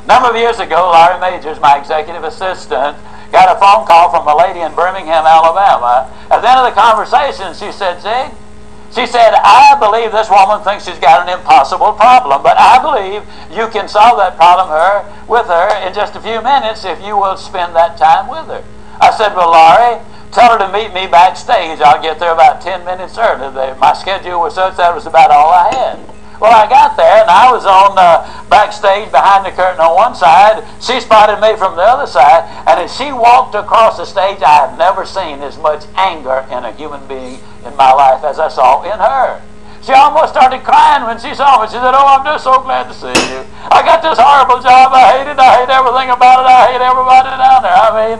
number of years ago, Larry Majors, my executive assistant, got a phone call from a lady in Birmingham, Alabama. At the end of the conversation, she said, Zig, she said, I believe this woman thinks she's got an impossible problem, but I believe you can solve that problem with her in just a few minutes if you will spend that time with her. I said, well, Laurie, tell her to meet me backstage. I'll get there about 10 minutes early. My schedule was such that was about all I had. Well, I got there, and I was on backstage behind the curtain on one side. She spotted me from the other side, and as she walked across the stage, I have never seen as much anger in a human being in my life as I saw in her. She almost started crying when she saw me. She said, oh, I'm just so glad to see you. I got this horrible job. I hate it. I hate everything about it. I hate everybody down there. I mean,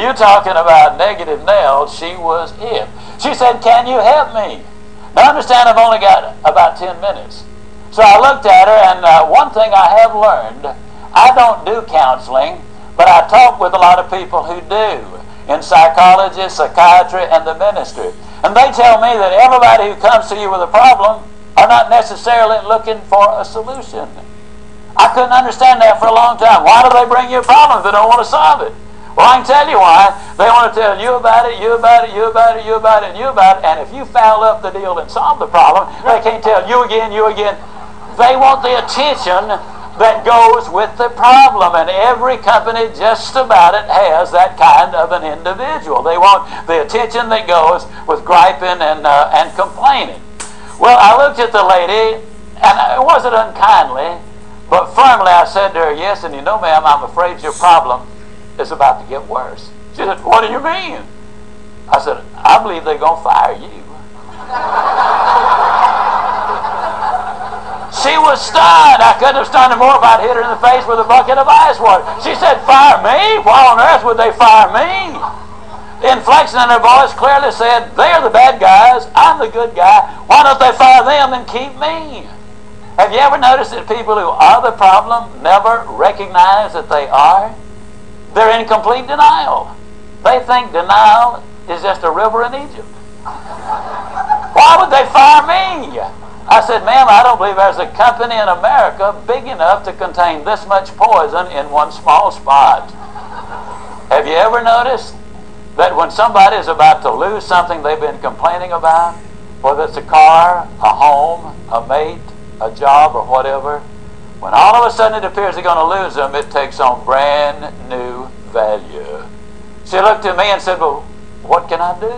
you talking about negative nails. She was it. She said, can you help me? Now, understand, I've only got about 10 minutes. So I looked at her, and one thing I have learned, I don't do counseling, but I talk with a lot of people who do, in psychology, psychiatry, and the ministry. And they tell me that everybody who comes to you with a problem are not necessarily looking for a solution. I couldn't understand that for a long time. Why do they bring you a problem if they don't want to solve it? Well, I can tell you why. They want to tell you about it, you about it, you about it, you about it, and you about it. And if you foul up the deal and solve the problem, they can't tell you again, you again. They want the attention that goes with the problem, and every company just about it has that kind of an individual. They want the attention that goes with griping and complaining. Well, I looked at the lady, and it wasn't unkindly, but firmly I said to her, yes, and you know, ma'am, I'm afraid your problem is about to get worse. She said, what do you mean? I said, I believe they're going to fire you. She was stunned. I couldn't have stunned her more if I'd hit her in the face with a bucket of ice water. She said, fire me? Why on earth would they fire me? The inflection in her voice clearly said, they're the bad guys, I'm the good guy. Why don't they fire them and keep me? Have you ever noticed that people who are the problem never recognize that they are? They're in complete denial. They think denial is just a river in Egypt. Why would they fire me? I said, ma'am, I don't believe there's a company in America big enough to contain this much poison in one small spot. Have you ever noticed that when somebody is about to lose something they've been complaining about, whether it's a car, a home, a mate, a job, or whatever, when all of a sudden it appears they're going to lose them, it takes on brand new value. She looked at me and said, well, what can I do?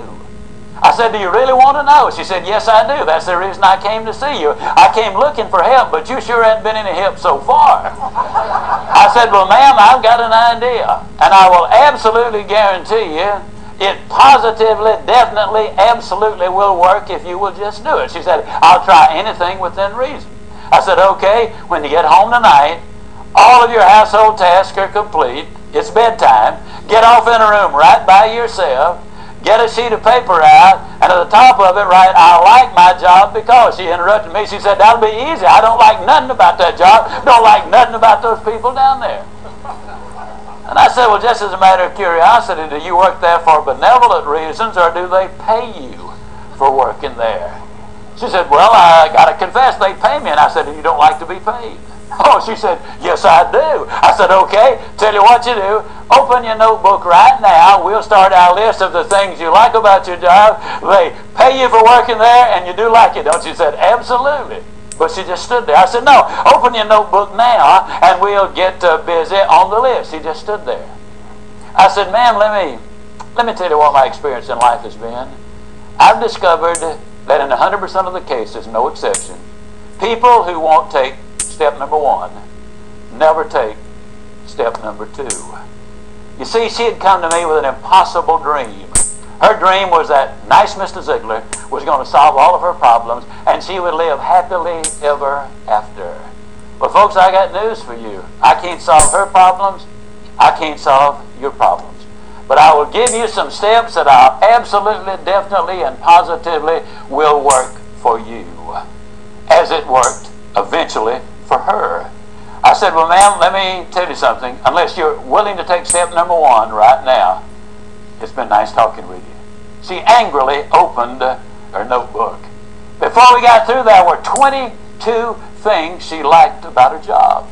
I said, do you really want to know? She said, yes, I do. That's the reason I came to see you. I came looking for help, but you sure hadn't been any help so far. I said, well, ma'am, I've got an idea, and I will absolutely guarantee you it positively, definitely, absolutely will work if you will just do it. She said, I'll try anything within reason. I said, okay, when you get home tonight, all of your household tasks are complete. It's bedtime. Get off in a room right by yourself. Get a sheet of paper out, and at the top of it write, I like my job because. She interrupted me. She said, that'll be easy. I don't like nothing about that job. Don't like nothing about those people down there. And I said, well, just as a matter of curiosity, do you work there for benevolent reasons, or do they pay you for working there? She said, well, I got to confess, they pay me. And I said, you don't like to be paid? Oh, she said, yes, I do. I said, okay, tell you what you do. Open your notebook right now. We'll start our list of the things you like about your job. They pay you for working there, and you do like it, don't you? She said, absolutely. But she just stood there. I said, no, open your notebook now, and we'll get busy on the list. She just stood there. I said, ma'am, let me tell you what my experience in life has been. I've discovered that in 100% of the cases, no exception, people who won't take step number one never take step number two. You see, she had come to me with an impossible dream. Her dream was that nice Mr. Ziegler was going to solve all of her problems, and she would live happily ever after. But folks, I got news for you. I can't solve her problems. I can't solve your problems. But I will give you some steps that I absolutely, definitely, and positively will work for you, as it worked eventually for her. I said, well, ma'am, let me tell you something. Unless you're willing to take step number one right now, it's been nice talking with you. She angrily opened her notebook. Before we got through, there were 22 things she liked about her job.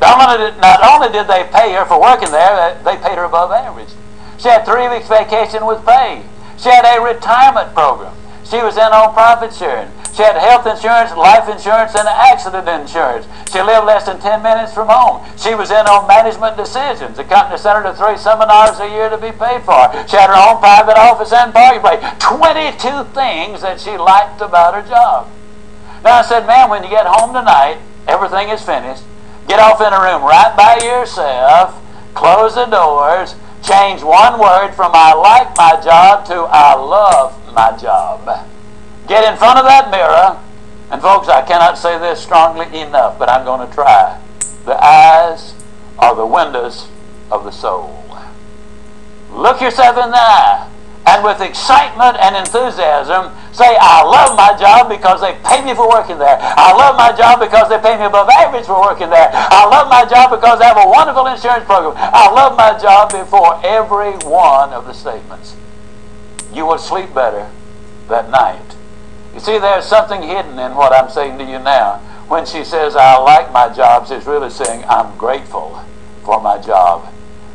Not only did they pay her for working there, they paid her above average. She had 3 weeks vacation with pay. She had a retirement program. She was in on profit sharing. She had health insurance, life insurance, and accident insurance. She lived less than 10 minutes from home. She was in on management decisions. The company sent her to 3 seminars a year to be paid for. She had her own private office and parking place. 22 things that she liked about her job. Now I said, ma'am, when you get home tonight, everything is finished. Get off in a room right by yourself. Close the doors. Change one word from I like my job to I love my job. Get in front of that mirror, and folks, I cannot say this strongly enough, but I'm going to try. The eyes are the windows of the soul. Look yourself in the eye, and with excitement and enthusiasm, say, I love my job because they pay me for working there. I love my job because they pay me above average for working there. I love my job because I have a wonderful insurance program. I love my job before every one of the statements. You will sleep better that night. You see, there's something hidden in what I'm saying to you now. When she says, I like my job, she's really saying, I'm grateful for my job.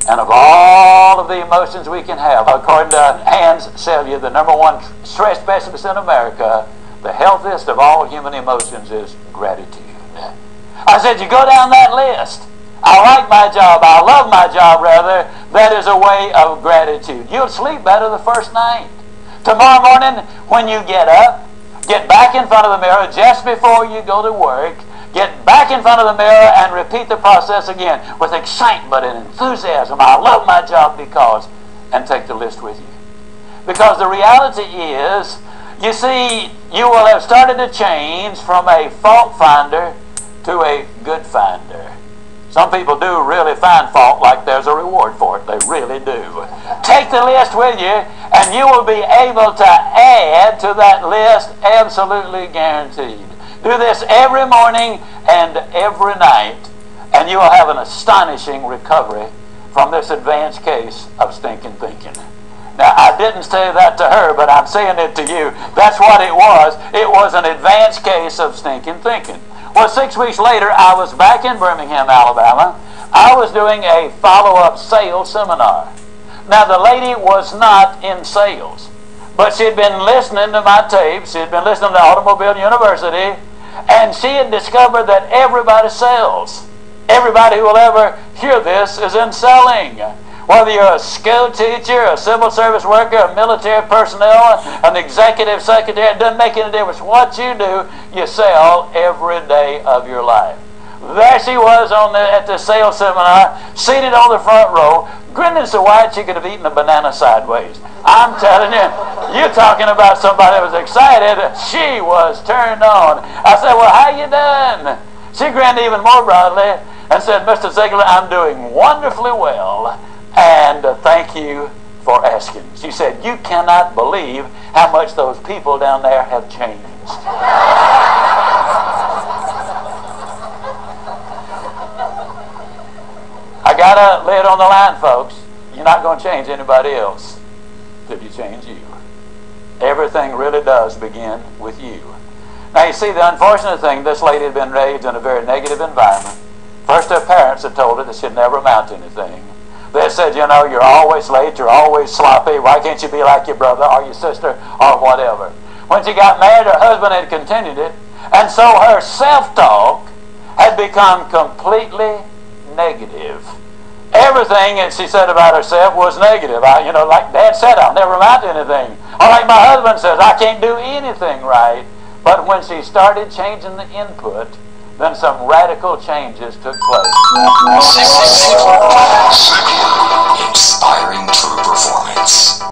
And of all of the emotions we can have, according to Hans Selye, the #1 stress specialist in America, the healthiest of all human emotions is gratitude. I said, you go down that list. I like my job, I love my job, rather. That is a way of gratitude. You'll sleep better the first night. Tomorrow morning, when you get up, get back in front of the mirror just before you go to work. Get back in front of the mirror and repeat the process again with excitement and enthusiasm. I love my job because, and take the list with you. Because the reality is, you see, you will have started to change from a fault finder to a good finder. Some people do really find fault like there's a reward for it. They really do. Take the list with you, and you will be able to add to that list, absolutely guaranteed. Do this every morning and every night, and you will have an astonishing recovery from this advanced case of stinking thinking. Now, I didn't say that to her, but I'm saying it to you. That's what it was. It was an advanced case of stinking thinking. Well, 6 weeks later, I was back in Birmingham, Alabama. I was doing a follow-up sales seminar. Now, the lady was not in sales, but she'd been listening to my tapes. She'd been listening to Automobile University, and she had discovered that everybody sells. Everybody who will ever hear this is in selling. Whether you're a school teacher, a civil service worker, a military personnel, an executive secretary, it doesn't make any difference. What you do, you sell every day of your life. There she was at the sales seminar, seated on the front row, grinning so wide she could have eaten a banana sideways. I'm telling you, you're talking about somebody that was excited. She was turned on. I said, well, how you doing? She grinned even more broadly and said, Mr. Ziegler, I'm doing wonderfully well, and thank you for asking. She said, you cannot believe how much those people down there have changed. I gotta lay it on the line, folks. You're not going to change anybody else till you change you. Everything really does begin with you. Now, you see, the unfortunate thing, this lady had been raised in a very negative environment. First, her parents had told her that she'd never amount to anything. They said, you know, you're always late, you're always sloppy, why can't you be like your brother or your sister or whatever? When she got married, her husband had continued it, and so her self-talk had become completely negative. Everything that she said about herself was negative. Like Dad said, I'll never amount to anything. Or like my husband says, I can't do anything right. But when she started changing the input, then some radical changes took place. Inspiring true performance.